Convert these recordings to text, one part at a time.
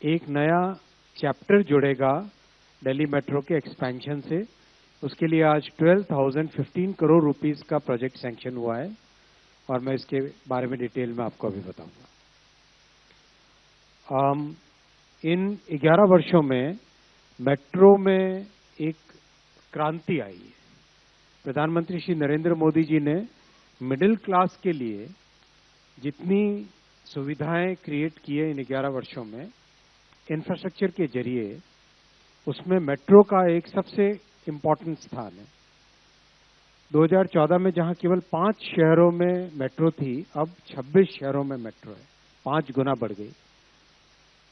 एक नया चैप्टर जुड़ेगा दिल्ली मेट्रो के एक्सपेंशन से। उसके लिए आज 12,015 करोड़ रुपीस का प्रोजेक्ट सैंक्शन हुआ है और मैं इसके बारे में डिटेल में आपको अभी बताऊंगा। इन 11 वर्षों में मेट्रो में एक क्रांति आई है। प्रधानमंत्री श्री नरेंद्र मोदी जी ने मिडिल क्लास के लिए जितनी सुविधाएं क्रिएट की है इन 11 वर्षों में इंफ्रास्ट्रक्चर के जरिए, उसमें मेट्रो का एक सबसे इम्पोर्टेंट स्थान है। 2014 में जहां केवल 5 शहरों में मेट्रो थी, अब 26 शहरों में मेट्रो है, 5 गुना बढ़ गई।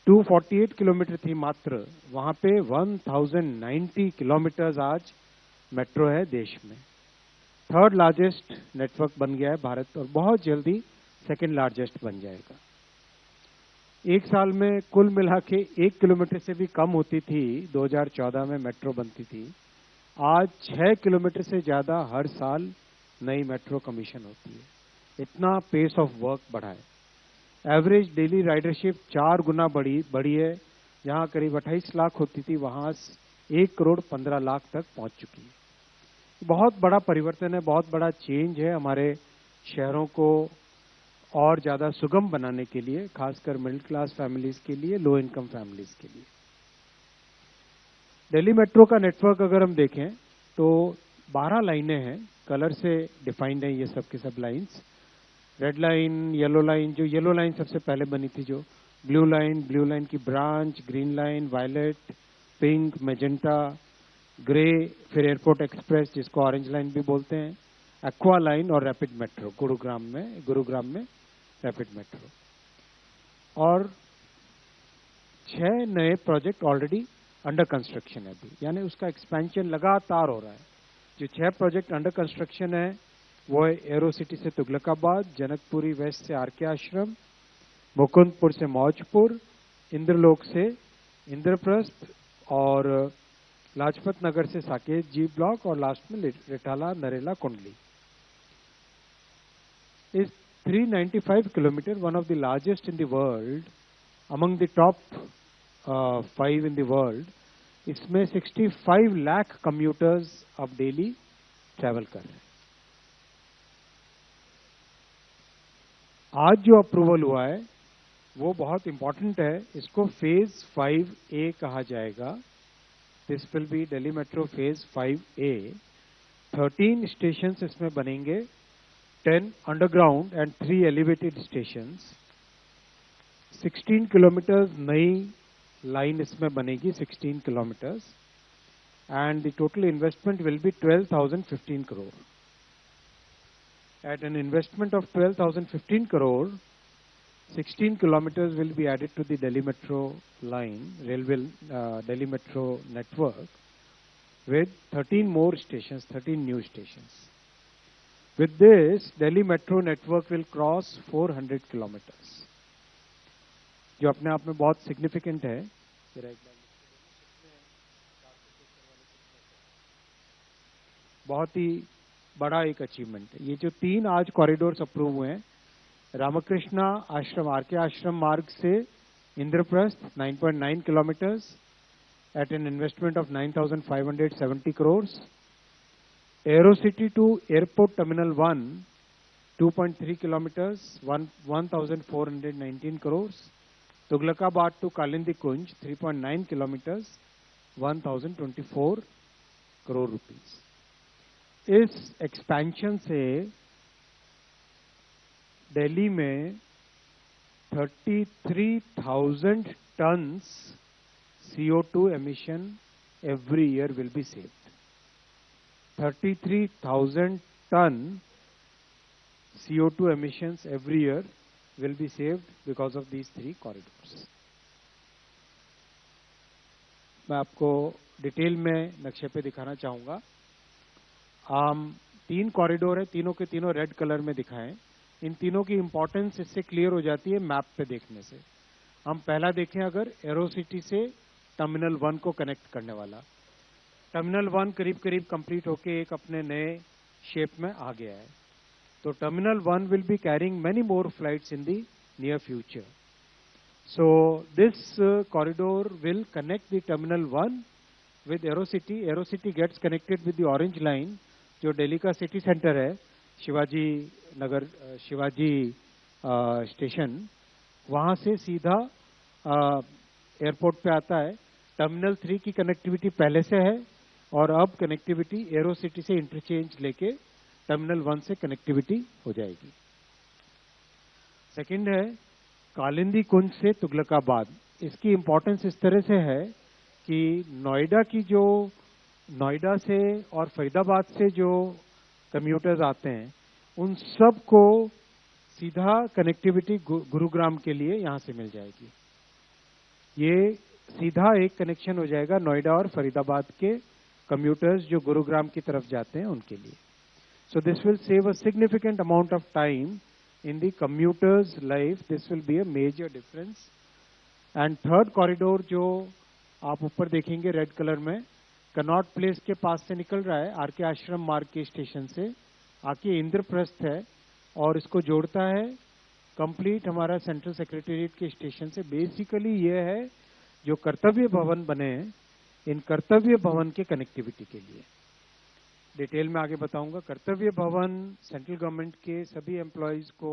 248 किलोमीटर थी मात्र, वहां पे 1090 किलोमीटर आज मेट्रो है देश में। 3rd लार्जेस्ट नेटवर्क बन गया है भारत और बहुत जल्दी 2nd लार्जेस्ट बन जाएगा। एक साल में कुल मिला के 1 किलोमीटर से भी कम होती थी 2014 में मेट्रो बनती थी। आज 6 किलोमीटर से ज्यादा हर साल नई मेट्रो कमीशन होती है। इतना पेस ऑफ वर्क बढ़ा है। एवरेज डेली राइडरशिप 4 गुना बढ़ी है। जहां करीब 28 लाख होती थी, वहां 1 करोड़ 15 लाख तक पहुंच चुकी है। बहुत बड़ा परिवर्तन है, बहुत बड़ा चेंज है हमारे शहरों को और ज्यादा सुगम बनाने के लिए, खासकर मिडिल क्लास फैमिलीज के लिए, लो इनकम फैमिलीज के लिए। दिल्ली मेट्रो का नेटवर्क अगर हम देखें तो 12 लाइनें हैं, कलर से डिफाइंड है ये सब की सब lines. Red line, yellow line, जो येलो लाइन सबसे पहले बनी थी, जो ब्लू लाइन की branch, green line, violet, pink, magenta, grey, फिर एयरपोर्ट एक्सप्रेस जिसको ऑरेंज लाइन भी बोलते हैं, एक्वा लाइन और रैपिड मेट्रो गुरुग्राम में रैपिड मेट्रो। और 6 नए प्रोजेक्ट ऑलरेडी अंडर कंस्ट्रक्शन है अभी, यानी उसका एक्सपेंशन लगातार हो रहा है। जो 6 प्रोजेक्ट अंडर कंस्ट्रक्शन है वो है एरो सिटी से तुगलकाबाद, जनकपुरी वेस्ट से आरके आश्रम, मुकुंदपुर से मौजपुर, इंद्रलोक से इंद्रप्रस्थ और लाजपत नगर से साकेत जी ब्लॉक और लास्ट में रिटाला नरेला कुंडली। इस 395 kilometre, one of the largest in the world, among the top 5 in the world, इसमें 65 लाख कम्यूटर्स अब डेली ट्रैवल कर रहे हैं। आज जो अप्रूवल हुआ है वो बहुत इंपॉर्टेंट है। इसको फेज 5A कहा जाएगा। This will be Delhi metro phase 5A। 13 station इसमें बनेंगे, 10 underground and 3 elevated station. 16 kilometre नई लाइन इसमें बनेगी, 16 kilometres, and the total investment will be 12,015 crore. At an investment of 12,015 crore, 16 kilometers will be added to the Delhi Metro line, Delhi Metro network, with 13 more stations, 13 new stations. With this, Delhi Metro network will cross 400 kilometers, जो अपने आप में बहुत significant है। बहुत ही बड़ा एक achievement है। ये जो 3 आज कॉरिडोर्स अप्रूव हुए हैं, रामकृष्णा आश्रम आरके आश्रम मार्ग से Indraprastha 9.9 kilometres at an investment of 9,570 crores. Aerocity to airport terminal 1 2.3 kilometers, 1,419 crores. Tughlakabad to Kalindi Kunj 3.9 kilometers, 1,024 crore rupees. इस एक्सपेंशन से दिल्ली में 33,000 tons CO2 emission every year will be saved. 33,000 ton CO2 emissions every year will be saved because of these 3 corridors. मैं आपको detail में नक्शे पे दिखाना चाहूंगा। 3 कॉरिडोर है, तीनों के तीनों रेड कलर में दिखाएं। इन तीनों की इंपॉर्टेंस इससे क्लियर हो जाती है मैप पे देखने से। हम पहला देखें अगर, एरो सिटी से टर्मिनल 1 को कनेक्ट करने वाला। टर्मिनल 1 करीब करीब कंप्लीट होके एक अपने नए शेप में आ गया है। तो terminal 1 will be carrying many more flights in the near future. So this corridor will connect the Terminal 1 with AeroCity. AeroCity gets connected with the Orange Line, जो दिल्ली का सिटी सेंटर है, शिवाजी नगर, शिवाजी स्टेशन, वहाँ से सीधा एयरपोर्ट पे आता है। Terminal 3 की कनेक्टिविटी पहले से है और अब कनेक्टिविटी एरोसिटी से इंटरचेंज लेके टर्मिनल 1 से कनेक्टिविटी हो जाएगी। सेकंड है कालिंदी कुंज से तुगलकाबाद। इसकी इंपॉर्टेंस इस तरह से है कि नोएडा से और फरीदाबाद से जो कम्यूटर्स आते हैं उन सब को सीधा कनेक्टिविटी गुरुग्राम के लिए यहां से मिल जाएगी। ये सीधा एक कनेक्शन हो जाएगा नोएडा और फरीदाबाद के कम्यूटर्स जो गुरुग्राम की तरफ जाते हैं उनके लिए। So this will save a significant amount of time in the commuter's life. This will be a major difference. And third corridor जो आप ऊपर देखेंगे रेड कलर में, कनॉट प्लेस के पास से निकल रहा है, आरके आश्रम मार्ग के स्टेशन से आके इंद्रप्रस्थ है और इसको जोड़ता है कंप्लीट हमारा सेंट्रल सेक्रेटेरिएट के स्टेशन से। बेसिकली ये है जो कर्तव्य भवन बने हैं, इन कर्तव्य भवन के कनेक्टिविटी के लिए। डिटेल में आगे बताऊंगा। कर्तव्य भवन सेंट्रल गवर्नमेंट के सभी एम्प्लॉयज को,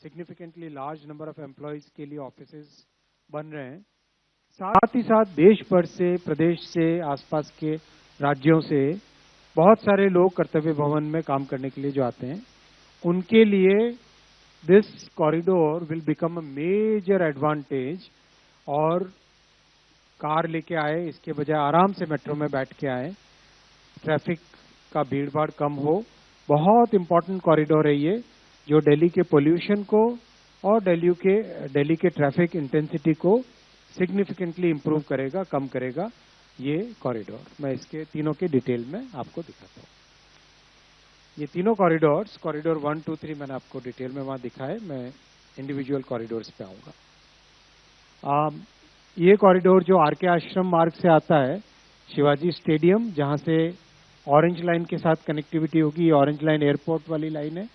significantly large number of employees के लिए ऑफिसेज बन रहे हैं। साथ ही साथ देश भर से, प्रदेश से, आसपास के राज्यों से बहुत सारे लोग कर्तव्य भवन में काम करने के लिए जो आते हैं, उनके लिए this corridor will become a major advantage. और कार लेके आए इसके बजाय आराम से मेट्रो में बैठ के आए, ट्रैफिक का भीड़ भाड़ कम हो। बहुत इंपॉर्टेंट कॉरिडोर है ये, जो दिल्ली के पोल्यूशन को और दिल्ली के ट्रैफिक इंटेंसिटी को सिग्निफिकेंटली इंप्रूव करेगा, कम करेगा ये कॉरिडोर। मैं इसके तीनों के डिटेल में आपको दिखाता हूँ। ये तीनों कॉरिडोर्स, कॉरिडोर 1, 2, 3 मैंने आपको डिटेल में वहां दिखाए, मैं इंडिविजुअल कॉरिडोर्स पे आऊंगा। ये कॉरिडोर जो आरके आश्रम मार्ग से आता है, शिवाजी स्टेडियम जहां से ऑरेंज लाइन के साथ कनेक्टिविटी होगी, ऑरेंज लाइन एयरपोर्ट वाली लाइन है,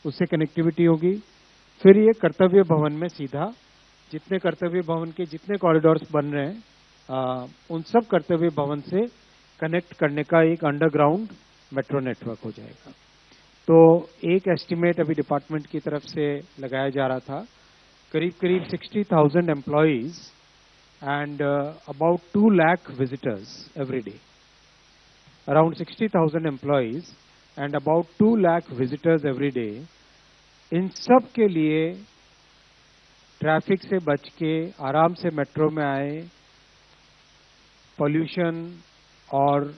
उससे कनेक्टिविटी होगी। फिर ये कर्तव्य भवन में सीधा जितने कर्तव्य भवन के जितने कॉरिडोर्स बन रहे हैं उन सब कर्तव्य भवन से कनेक्ट करने का एक अंडरग्राउंड मेट्रो नेटवर्क हो जाएगा। तो एक एस्टिमेट अभी डिपार्टमेंट की तरफ से लगाया जा रहा था, करीब करीब 60,000 employees and about 2 lakh visitors every day. Around 60,000 employees and about 2 lakh visitors every day. इन सब के लिए ट्रैफिक से बच के आराम से मेट्रो में आए, पॉल्यूशन और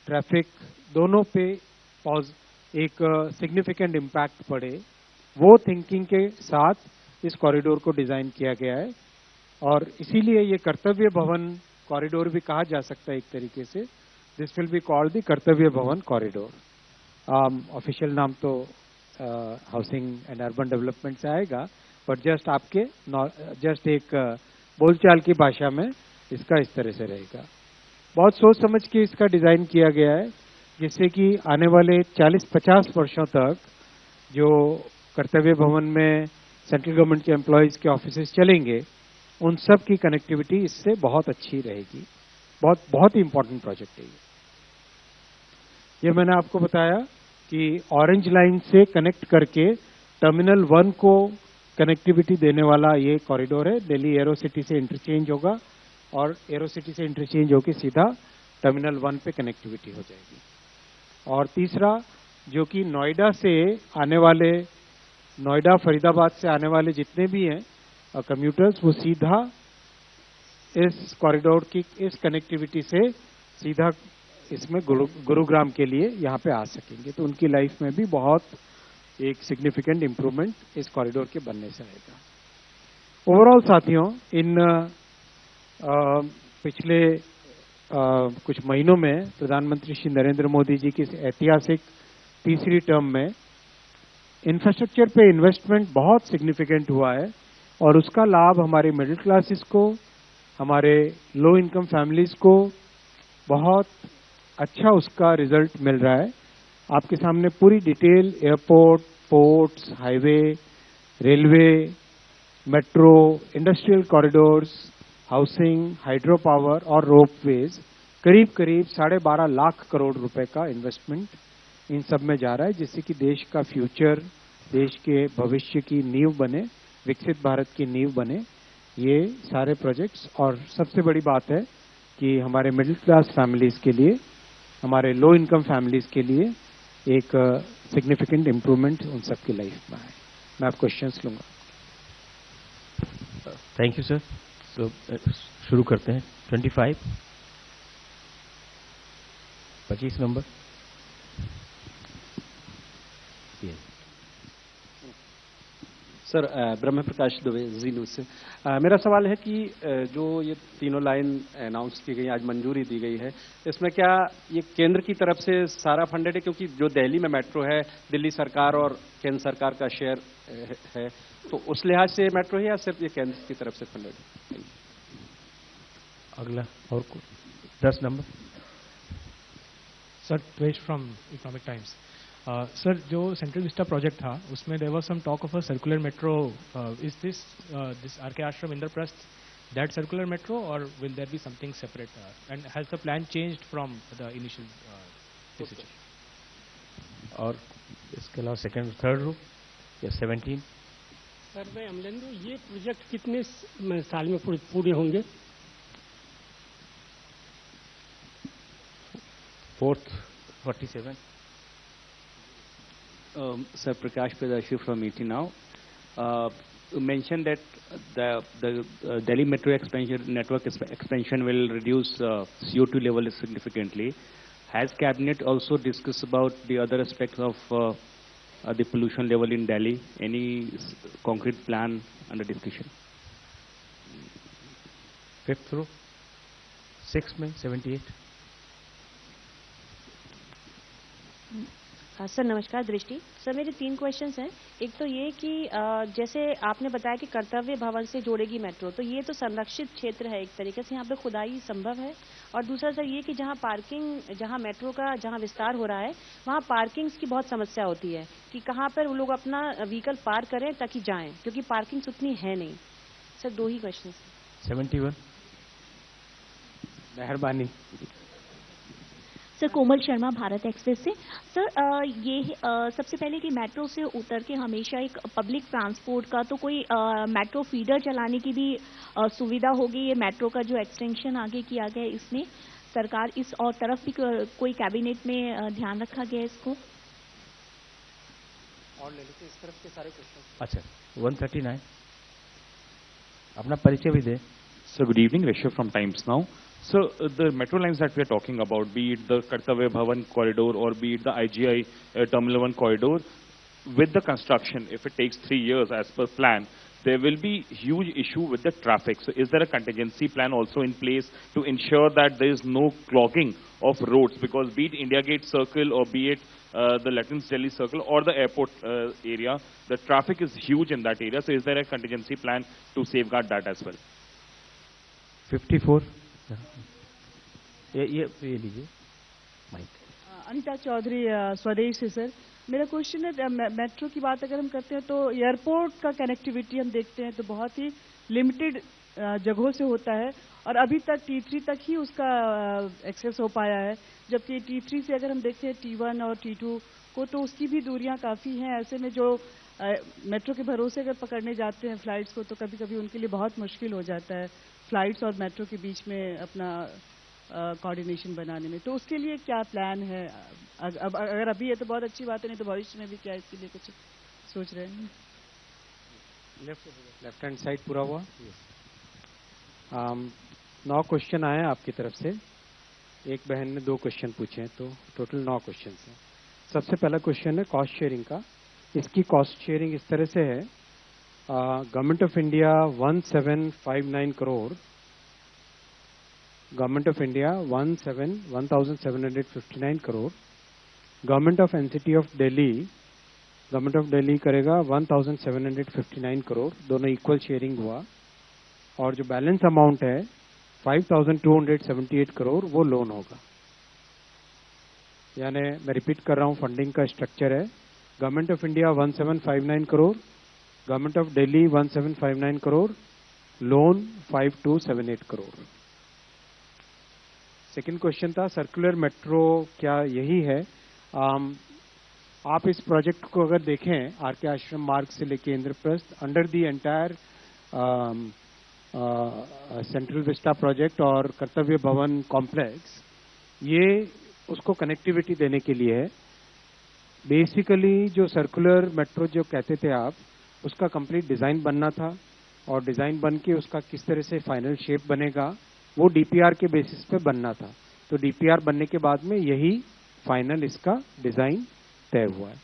ट्रैफिक दोनों पे एक सिग्निफिकेंट इम्पैक्ट पड़े, वो थिंकिंग के साथ इस कॉरिडोर को डिजाइन किया गया है। और इसीलिए ये कर्तव्य भवन कॉरिडोर भी कहा जा सकता है एक तरीके से। This will be called the कर्तव्य भवन कॉरिडोर। ऑफिशियल नाम तो हाउसिंग एंड अर्बन डेवलपमेंट से आएगा, बट जस्ट एक बोलचाल की भाषा में इसका इस तरह से रहेगा। बहुत सोच समझ के इसका डिजाइन किया गया है, जिससे कि आने वाले 40-50 वर्षों तक जो कर्तव्य भवन में सेंट्रल गवर्नमेंट के एम्प्लॉयज के ऑफिसेज चलेंगे, उन सब की कनेक्टिविटी इससे बहुत अच्छी रहेगी। बहुत ही इंपॉर्टेंट प्रोजेक्ट है ये मैंने आपको बताया कि ऑरेंज लाइन से कनेक्ट करके टर्मिनल 1 को कनेक्टिविटी देने वाला ये कॉरिडोर है। दिल्ली एरोसिटी से इंटरचेंज होगा और एरोसिटी से इंटरचेंज होकर सीधा टर्मिनल 1 पे कनेक्टिविटी हो जाएगी। और तीसरा, जो कि नोएडा से आने वाले, नोएडा फरीदाबाद से आने वाले जितने भी हैं कम्यूटर्स, वो सीधा इस कॉरिडोर की इस कनेक्टिविटी से सीधा इसमें गुरुग्राम के लिए यहाँ पे आ सकेंगे। तो उनकी लाइफ में भी बहुत एक सिग्निफिकेंट इम्प्रूवमेंट इस कॉरिडोर के बनने से आएगा। ओवरऑल साथियों, इन पिछले कुछ महीनों में प्रधानमंत्री श्री नरेंद्र मोदी जी की ऐतिहासिक तीसरी टर्म में इंफ्रास्ट्रक्चर पे इन्वेस्टमेंट बहुत सिग्निफिकेंट हुआ है और उसका लाभ हमारे मिडिल क्लासेस को, हमारे लो इनकम फैमिलीज को बहुत अच्छा उसका रिजल्ट मिल रहा है। आपके सामने पूरी detail airport, ports, highway, railway metro, industrial corridors, housing, hydro power और रोपवेज, करीब करीब 12.5 लाख करोड़ रुपए का इन्वेस्टमेंट इन सब में जा रहा है, जिससे कि देश का फ्यूचर, देश के भविष्य की नींव बने, विकसित भारत की नींव बने ये सारे प्रोजेक्ट्स। और सबसे बड़ी बात है कि हमारे मिडिल क्लास फैमिलीज के लिए, हमारे लो इनकम फैमिलीज के लिए एक सिग्निफिकेंट इम्प्रूवमेंट उन सबकी लाइफ में है। मैं आप क्वेश्चंस लूंगा। Thank you sir. सो शुरू करते हैं। 25 नंबर। सर, ब्रह्म प्रकाश दुबे, जी न्यूज से। मेरा सवाल है कि जो ये तीनों लाइन अनाउंस की गई, आज मंजूरी दी गई है, इसमें क्या ये केंद्र की तरफ से सारा फंडेड है? क्योंकि जो दिल्ली में मेट्रो है, दिल्ली सरकार और केंद्र सरकार का शेयर है, तो उस लिहाज से मेट्रो है या सिर्फ ये केंद्र की तरफ से फंडेड है? अगला और 10 number. Sir, Dwesh from Economic Times. Sir, जो सेंट्रल विस्टा प्रोजेक्ट था उसमें there was some talk of a circular metro. Is this R K. Ashram Indraprastha that circular metro और will there be something separate? And has the plan changed from the initial decision? और इसके अलावा second third row या 17? Sir, मैं अमलेंदु, ये project कितने साल में पूरे होंगे? Fourth 47। Sir, Prakash Pradashi from ET Now. You mentioned that the Delhi Metro network expansion will reduce CO2 level significantly. Has Cabinet also discussed about the other aspects of the pollution level in Delhi? Any concrete plan under discussion? Fifth row, 6 में 78। Sir नमस्कार, दृष्टि। Sir, मेरे 3 questions हैं। एक तो ये कि जैसे आपने बताया कि कर्तव्य भवन से जोड़ेगी मेट्रो, तो ये तो संरक्षित क्षेत्र है, एक तरीके से यहाँ पे खुदाई संभव है। और दूसरा सर ये कि जहाँ पार्किंग, जहाँ मेट्रो का जहाँ विस्तार हो रहा है वहाँ पार्किंग्स की बहुत समस्या होती है कि कहाँ पर वो लोग अपना व्हीकल पार्क करें ताकि जाएं, क्योंकि पार्किंग्स उतनी है नहीं। सर, 2 ही क्वेश्चन। 71। मेहरबानी। सर, कोमल शर्मा, भारत एक्सप्रेस से। सर, ये सबसे पहले कि मेट्रो से उतर के हमेशा एक पब्लिक ट्रांसपोर्ट का तो कोई मेट्रो फीडर चलाने की भी सुविधा होगी। ये मेट्रो का जो एक्सटेंशन आगे किया गया है, इसमें सरकार इस और तरफ भी कोई कैबिनेट में ध्यान रखा गया है इसको? और ले लेते इस तरफ के सारे क्वेश्चन। अच्छा, 139। अपना परिचय भी दे। So good evening, Rishabh from Times Now. So the metro lines that we are talking about, be it the Kartavya Bhavan corridor or be it the IGI Terminal 1 corridor, with the construction, if it takes 3 years as per plan, there will be huge issue with the traffic. So is there a contingency plan also in place to ensure that there is no clogging of roads? Because be it India Gate Circle or be it the Latins Delhi Circle or the airport area, the traffic is huge in that area. So is there a contingency plan to safeguard that as well? 54। ये लीजिए mic. Anita Chaudhary, स्वदेश से। Sir, मेरा question है, metro की बात अगर हम करते हैं तो एयरपोर्ट का कनेक्टिविटी हम देखते हैं तो बहुत ही लिमिटेड जगहों से होता है और अभी तक T3 तक ही उसका एक्सेस हो पाया है, जबकि T3 से अगर हम देखते हैं T1 और T2 को तो उसकी भी दूरियां काफ़ी हैं। ऐसे में जो मेट्रो के भरोसे अगर पकड़ने जाते हैं फ्लाइट्स को तो कभी कभी उनके लिए बहुत मुश्किल हो जाता है फ्लाइट्स और मेट्रो के बीच में अपना कोऑर्डिनेशन बनाने में। तो उसके लिए क्या प्लान है? अगर अभी है तो बहुत अच्छी बात है, नहीं तो भविष्य में भी क्या इसके लिए कुछ सोच रहे हैं? लेफ्ट हैंड साइड पूरा हुआ। 9 क्वेश्चन आए आपकी तरफ से। एक बहन ने 2 क्वेश्चन पूछे हैं, तो टोटल 9 क्वेश्चन हैं। सबसे पहला क्वेश्चन है कॉस्ट शेयरिंग का। इसकी कॉस्ट शेयरिंग इस तरह से है, government of India 1759 crore, government of India 1759 crore, government of NCT of Delhi, government of Delhi करेगा 1759 करोड़, दोनों इक्वल शेयरिंग हुआ। और जो बैलेंस अमाउंट है 5278 करोड़ वो लोन होगा। यानी मैं रिपीट कर रहा हूं, फंडिंग का स्ट्रक्चर है government of India 1759 crore, government of Delhi 1759 crore, loan 5278 crore. Second question था सर्कुलर मेट्रो क्या यही है? आप इस प्रोजेक्ट को अगर देखें आर के आश्रम मार्ग से लेके Indraprastha under the entire central Vista project और कर्तव्य भवन कॉम्प्लेक्स, ये उसको कनेक्टिविटी देने के लिए है। बेसिकली जो सर्कुलर मेट्रो जो कहते थे आप, उसका कंप्लीट डिजाइन बनना था और डिजाइन बन के उसका किस तरह से फाइनल शेप बनेगा वो डीपीआर के बेसिस पे बनना था। तो डीपीआर बनने के बाद में यही फाइनल इसका डिजाइन तय हुआ है।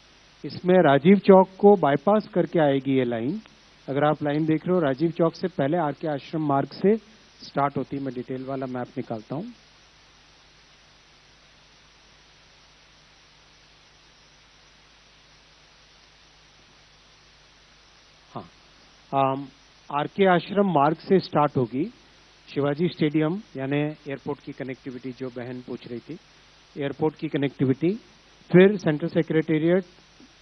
इसमें राजीव चौक को बाईपास करके आएगी ये लाइन। अगर आप लाइन देख रहे हो, राजीव चौक से पहले आर के आश्रम मार्ग से स्टार्ट होती है। मैं डिटेल वाला मैप निकालता हूं। हाँ, आर के आश्रम मार्ग से स्टार्ट होगी, शिवाजी स्टेडियम यानी एयरपोर्ट की कनेक्टिविटी जो बहन पूछ रही थी, एयरपोर्ट की कनेक्टिविटी, फिर सेंट्रल सेक्रेटेरिएट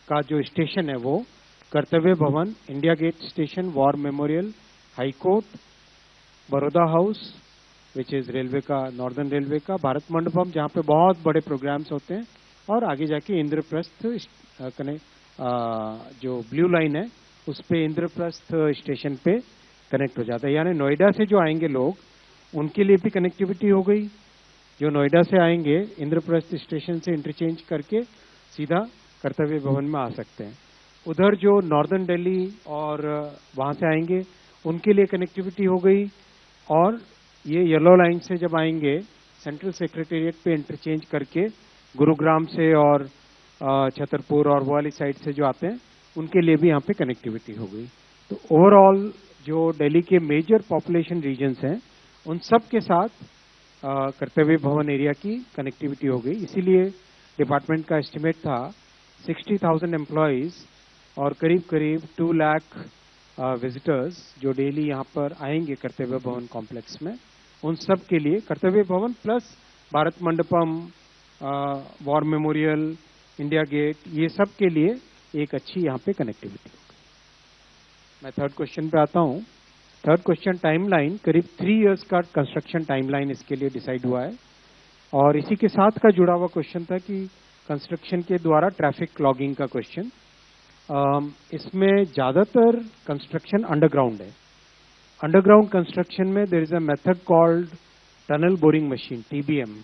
का जो स्टेशन है वो, Kartavya Bhavan, India Gate station, war memorial, high court, Baroda house which is railway का, नॉर्दर्न रेलवे का, भारत मंडपम जहां पे बहुत बड़े प्रोग्राम्स होते हैं, और आगे जाके इंद्रप्रस्थ जो ब्लू लाइन है उस पे इंद्रप्रस्थ स्टेशन पे कनेक्ट हो जाता है। यानी नोएडा से जो आएंगे लोग उनके लिए भी कनेक्टिविटी हो गई। जो नोएडा से आएंगे इंद्रप्रस्थ स्टेशन से इंटरचेंज करके सीधा कर्तव्य भवन में आ सकते हैं। उधर जो नॉर्दर्न दिल्ली और वहां से आएंगे उनके लिए कनेक्टिविटी हो गई। और ये येलो लाइन से जब आएंगे सेंट्रल सेक्रेटेरिएट पे इंटरचेंज करके गुरुग्राम से और छतरपुर और वो वाली साइड से जो आते हैं उनके लिए भी यहाँ पे कनेक्टिविटी हो गई। तो ओवरऑल जो दिल्ली के मेजर पॉपुलेशन रीजन्स हैं उन सब के साथ कर्तव्य भवन एरिया की कनेक्टिविटी हो गई। इसीलिए डिपार्टमेंट का एस्टिमेट था 60,000 एम्प्लॉयज और करीब करीब 2 लाख विजिटर्स जो डेली यहाँ पर आएंगे कर्तव्य भवन कॉम्प्लेक्स में, उन सब के लिए Kartavya Bhavan plus Bharat Mandapam, war memorial, India Gate, ये सब के लिए एक अच्छी यहाँ पे कनेक्टिविटी होगी। मैं थर्ड क्वेश्चन पे आता हूँ। थर्ड क्वेश्चन टाइमलाइन, करीब 3 इयर्स का कंस्ट्रक्शन टाइमलाइन इसके लिए डिसाइड हुआ है। और इसी के साथ का जुड़ा हुआ क्वेश्चन था कि कंस्ट्रक्शन के द्वारा ट्रैफिक लॉगिंग का क्वेश्चन। इसमें ज्यादातर कंस्ट्रक्शन अंडरग्राउंड है। अंडरग्राउंड कंस्ट्रक्शन में there is a method called tunnel boring machine, TBM।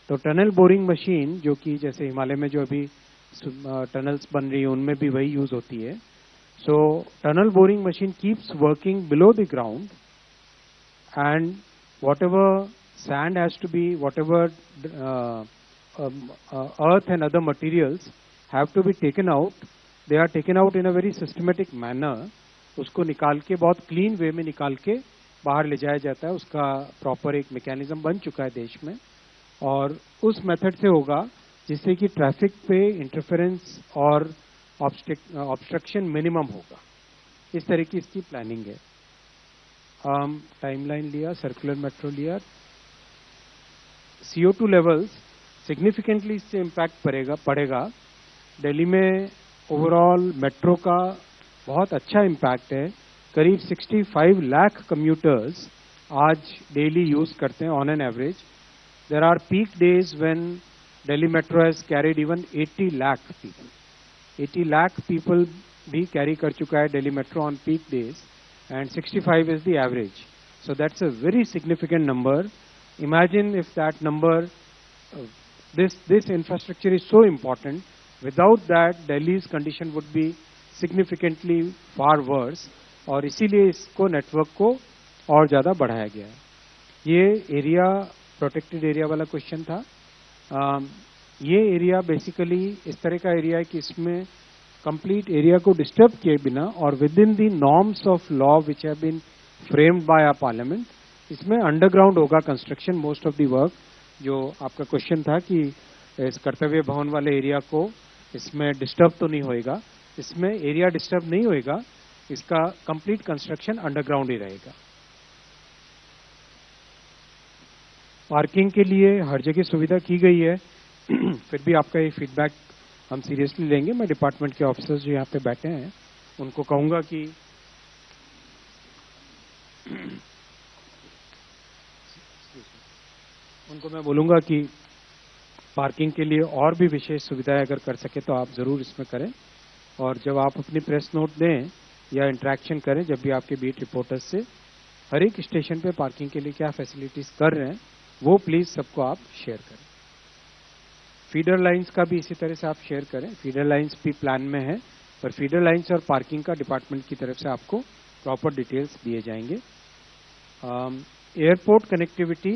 तो टनल बोरिंग मशीन जो कि जैसे हिमालय में जो अभी टनल्स बन रही है उनमें भी वही यूज होती है। So tunnel boring machine keeps working below the ground, and whatever sand has to be, whatever earth and other materials have to be taken out, they are taken out in a very systematic manner. उसको निकाल के बहुत clean वे में निकाल के बाहर ले जाया जाता है। उसका प्रॉपर एक मैकेनिज्म बन चुका है देश में, और उस मेथड से होगा जिससे कि ट्रैफिक पे इंटरफेरेंस और ऑब्स्ट्रक्शन मिनिमम होगा। इस तरह की इसकी प्लानिंग है। टाइमलाइन लिया, सर्कुलर मेट्रो लिया। CO2 लेवल्स सिग्निफिकेंटली इससे इम्पैक्ट पड़ेगा। दिल्ली में ओवरऑल मेट्रो का बहुत अच्छा इम्पैक्ट है। करीब 65 लाख कम्यूटर्स आज डेली यूज करते हैं on an average. There are peak days when Delhi metro has carried even 80 lakh people. 80 lakh people भी कैरी कर चुका है Delhi metro on peak days, and 65 is the average. So that's a very significant number. Imagine if that number, this infrastructure is so important. Without that, Delhi's condition would be significantly far worse. और इसीलिए इसको network को और ज्यादा बढ़ाया गया है। ये एरिया प्रोटेक्टेड एरिया वाला क्वेश्चन था। ये एरिया बेसिकली इस तरह का एरिया है कि इसमें कंप्लीट एरिया को डिस्टर्ब किए बिना और within the norms of law which have been framed by our parliament, इसमें अंडरग्राउंड होगा construction most of the work. जो आपका क्वेश्चन था कि इस कर्तव्य भवन वाले एरिया को इसमें डिस्टर्ब तो नहीं होएगा, इसमें एरिया डिस्टर्ब नहीं होएगा, इसका कंप्लीट कंस्ट्रक्शन अंडरग्राउंड ही रहेगा। पार्किंग के लिए हर जगह सुविधा की गई है। फिर भी आपका ये फीडबैक हम सीरियसली लेंगे। मैं डिपार्टमेंट के ऑफिसर्स जो यहाँ पे बैठे हैं उनको कहूंगा कि उनको मैं बोलूंगा कि पार्किंग के लिए और भी विशेष सुविधाएं अगर कर सके तो आप जरूर इसमें करें। और जब आप अपनी प्रेस नोट दें या इंटरेक्शन करें, जब भी आपके बीट रिपोर्टर्स से हर एक स्टेशन पे पार्किंग के लिए क्या फैसिलिटीज कर रहे हैं वो प्लीज सबको आप शेयर करें। फीडर लाइंस का भी इसी तरह से आप शेयर करें। फीडर लाइंस भी प्लान में है, पर फीडर लाइंस और पार्किंग का डिपार्टमेंट की तरफ से आपको प्रॉपर डिटेल्स दिए जाएंगे। एयरपोर्ट कनेक्टिविटी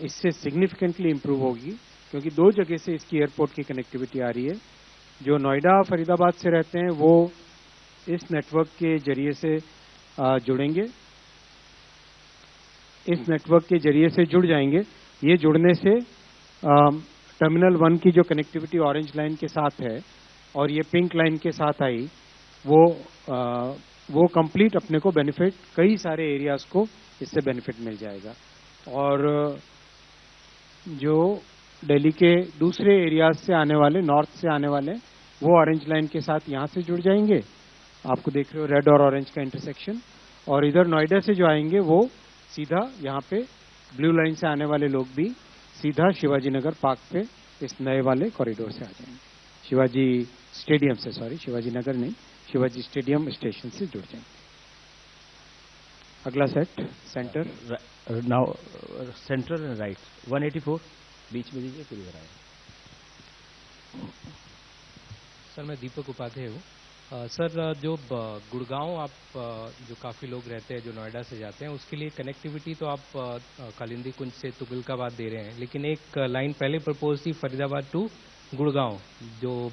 इससे सिग्निफिकेंटली इंप्रूव होगी, क्योंकि 2 जगह से इसकी एयरपोर्ट की कनेक्टिविटी आ रही है। जो नोएडा फरीदाबाद से रहते हैं वो इस नेटवर्क के जरिए से जुड़ेंगे, इस नेटवर्क के जरिए से जुड़ जाएंगे। ये जुड़ने से टर्मिनल 1 की जो कनेक्टिविटी ऑरेंज लाइन के साथ है और ये पिंक लाइन के साथ आई, वो कंप्लीट अपने को बेनिफिट, कई सारे एरियाज को इससे बेनिफिट मिल जाएगा। और जो दिल्ली के दूसरे एरियाज से आने वाले, नॉर्थ से आने वाले, वो ऑरेंज लाइन के साथ यहाँ से जुड़ जाएंगे। आपको देख रहे हो रेड और ऑरेंज का इंटरसेक्शन। और इधर नोएडा से जो आएंगे वो सीधा यहाँ पे ब्लू लाइन से आने वाले लोग भी सीधा शिवाजी नगर पार्क पे इस नए वाले कॉरिडोर से आ जाएंगे। शिवाजी स्टेडियम से, सॉरी शिवाजी नगर नहीं, शिवाजी स्टेडियम स्टेशन से जुड़ जाएंगे। अगला set centre now centre right 184 बीच में दीजिए, फिर इधर आए। सर मैं दीपक उपाध्याय हूँ। सर जो गुड़गांव आप जो काफ़ी लोग रहते हैं जो नोएडा से जाते हैं, उसके लिए कनेक्टिविटी तो आप कालिंदी कुंज से तुगलकाबाद दे रहे हैं, लेकिन एक लाइन पहले प्रपोज थी फरीदाबाद टू गुड़गांव जो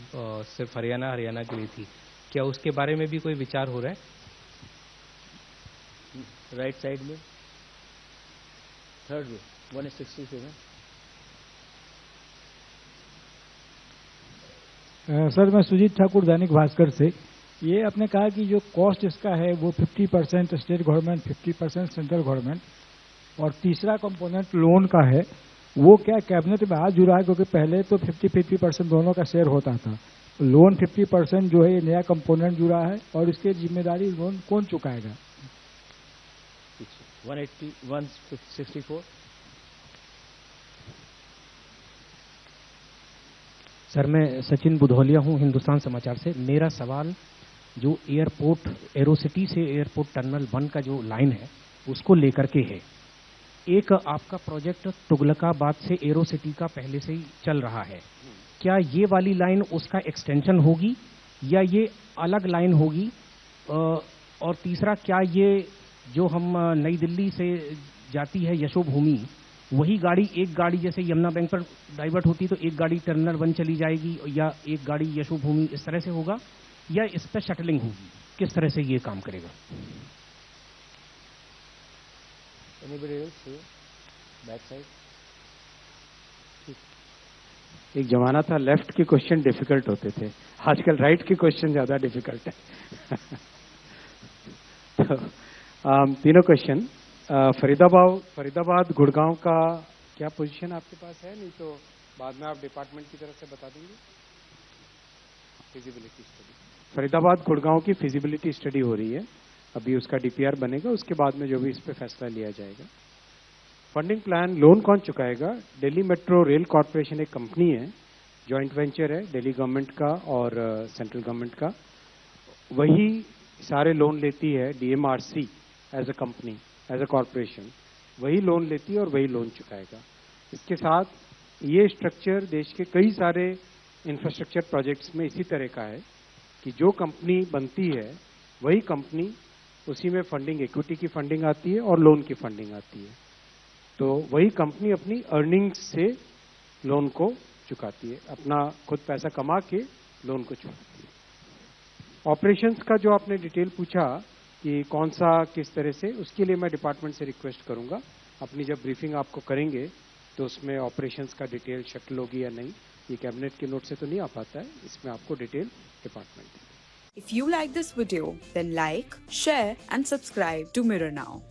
सिर्फ हरियाणा के लिए थी। क्या उसके बारे में भी कोई विचार हो रहा है? राइट साइड में 3rd रो 167। सर मैं सुजीत ठाकुर दैनिक भास्कर से। ये आपने कहा कि जो कॉस्ट इसका है वो 50% स्टेट गवर्नमेंट, 50% सेंट्रल गवर्नमेंट, और तीसरा कंपोनेंट लोन का है, वो क्या कैबिनेट में आज जुड़ा है? क्योंकि पहले तो 50-50% दोनों का शेयर होता था। लोन 50% जो है ये नया कंपोनेंट जुड़ा है, और इसकी जिम्मेदारी लोन कौन चुकाएगा? 164। सर मैं सचिन बुधौलिया हूं हिंदुस्तान समाचार से। मेरा सवाल जो एयरपोर्ट एरोसिटी से एयरपोर्ट टर्मिनल 1 का जो लाइन है उसको लेकर के है। एक आपका प्रोजेक्ट तुगलकाबाद से एरोसिटी का पहले से ही चल रहा है, क्या ये वाली लाइन उसका एक्सटेंशन होगी या ये अलग लाइन होगी? और तीसरा, क्या ये जो हम नई दिल्ली से जाती है यशोभूमि, वही गाड़ी, एक गाड़ी जैसे यमुना बैंक पर डाइवर्ट होती तो एक गाड़ी टर्मिनल 1 चली जाएगी या एक गाड़ी यशोभूमि, इस तरह से होगा या इस पर शटलिंग होगी? किस तरह से ये काम करेगा? Back side. एक जमाना था लेफ्ट के क्वेश्चन डिफिकल्ट होते थे, आजकल राइट के क्वेश्चन ज्यादा डिफिकल्ट है। तो तीनों क्वेश्चन, फरीदाबाद गुड़गांव का क्या पोजीशन आपके पास है? नहीं तो बाद में आप डिपार्टमेंट की तरफ से बता देंगे। फिजिबिलिटी स्टडी, फरीदाबाद गुड़गांव की फिजिबिलिटी स्टडी हो रही है, अभी उसका डीपीआर बनेगा, उसके बाद में जो भी इस पे फैसला लिया जाएगा। फंडिंग प्लान, लोन कौन चुकाएगा? दिल्ली मेट्रो रेल कॉर्पोरेशन एक कंपनी है, जॉइंट वेंचर है दिल्ली गवर्नमेंट का और सेंट्रल गवर्नमेंट का, वही सारे लोन लेती है। DMRC as a company, as a corporation वही लोन लेती है और वही लोन चुकाएगा। इसके साथ ये स्ट्रक्चर देश के कई सारे इंफ्रास्ट्रक्चर प्रोजेक्ट्स में इसी तरह का है कि जो कंपनी बनती है वही कंपनी, उसी में फंडिंग, इक्विटी की फंडिंग आती है और लोन की फंडिंग आती है, तो वही कंपनी अपनी अर्निंग्स से लोन को चुकाती है, अपना खुद पैसा कमा के लोन को चुकाती है। ऑपरेशंस का जो आपने डिटेल पूछा कि कौन सा किस तरह से, उसके लिए मैं डिपार्टमेंट से रिक्वेस्ट करूंगा, अपनी जब ब्रीफिंग आपको करेंगे तो उसमें ऑपरेशंस का डिटेल शटल होगी या नहीं, ये कैबिनेट के नोट से तो नहीं आ पाता है, इसमें आपको डिटेल डिपार्टमेंट देगा। If you like this video, then like, share and subscribe to Mirror Now.